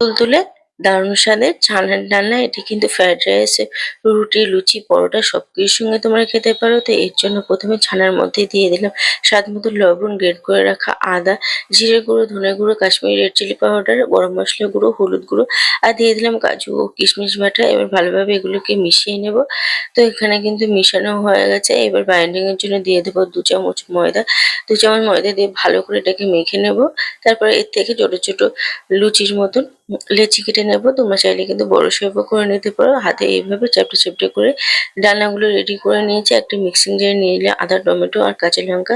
তুলতুলে দারুণ স্বাদের ছানার ডালনা। এটি কিন্তু ফ্রাইড রাইস, রুটি, লুচি, পরোটা সবকিছুর সঙ্গে তোমরা খেতে পারো। তো এর জন্য প্রথমে ছানার মধ্যে দিয়ে দিলাম স্বাদ মতো লবণ, গ্রেট করে রাখা আদা, জিরে গুঁড়ো, ধনে গুঁড়ো, কাশ্মীরি রেড চিলি পাউডার, গরম মশলা গুঁড়ো, হলুদ গুঁড়ো আর দিয়ে দিলাম কাজু ও কিশমিশ বাটা। এবার ভালোভাবে এগুলোকে মিশিয়ে নেব। তো এখানে কিন্তু মিশানো হয়ে গেছে। এবার বাইন্ডিং এর জন্য দিয়ে দেবো 2 চামচ ময়দা। 2 চামচ ময়দা দিয়ে ভালো করে এটাকে মেখে নেব। তারপরে এর থেকে ছোট ছোট লুচির মতন লেচি কেটে নেব। তোমরা চাইলে কিন্তু বড় শেপও করে নিতে পারো। হাতে এইভাবে চ্যাপটা চ্যাপটা করে ডালনাগুলো রেডি করে নিয়েছি। একটা মিক্সিং জারে নিয়ে নিলে আদা, টমেটো আর কাঁচা লঙ্কা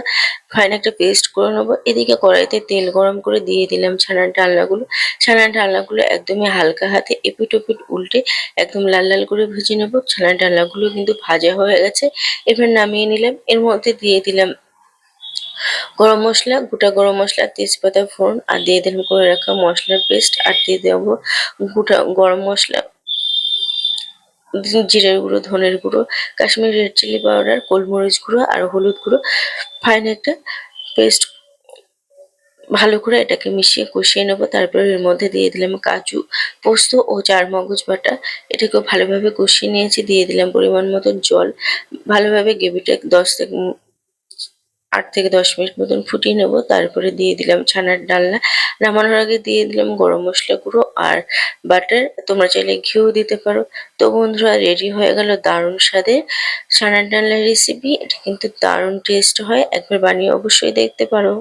ফাইন একটা পেস্ট করে নেবো। এদিকে কড়াইতে তেল গরম করে দিয়ে দিলাম ছানার ডালনাগুলো। ছানার ডালনাগুলো একদমই হালকা হাতে এপিট ওপিট উল্টে একদম লাল লাল করে ভেজে নেব। ছানার ডালনাগুলো কিন্তু ভাজা হয়ে গেছে। এবার নামিয়ে নিলাম। এর মধ্যে দিয়ে দিলাম গরম মসলা, গোটা গরম মসলা, তেজপাতা ফোড়ন আর দিয়ে দিলাম করে রাখা মশলার পেস্ট আর দিয়ে দেবো গোটা গরম মশলা, জিরের গুঁড়ো, ধনের গুঁড়ো, কাশ্মীরি রেড চিলি পাউডার, গোলমরিচ গুঁড়ো আর হলুদ গুঁড়ো ফাইন একটা পেস্ট। ভালো করে এটাকে মিশিয়ে কষিয়ে নেবো। তারপরে এর মধ্যে দিয়ে দিলাম কাজু, পোস্ত ও চারমগজ বাটা। এটাকেও ভালোভাবে কষিয়ে নিয়েছি। দিয়ে দিলাম পরিমাণ মতো জল। ভালোভাবে গ্রেভিটা 8 থেকে 10 মিনিট মতন ফুটিয়ে নেব। তারপরে দিয়ে দিলাম ছানার ডালনা। নামানোর আগে দিয়ে দিলাম গরম মশলা গুঁড়ো আর বাটার। তোমরা চাইলে ঘিও দিতে পারো। তো বন্ধুরা, রেডি হয়ে গেল দারুণ স্বাদের ছানার ডালনার রেসিপি। এটা কিন্তু দারুণ টেস্ট হয়। একবার বানিয়ে অবশ্যই দেখতে পারো।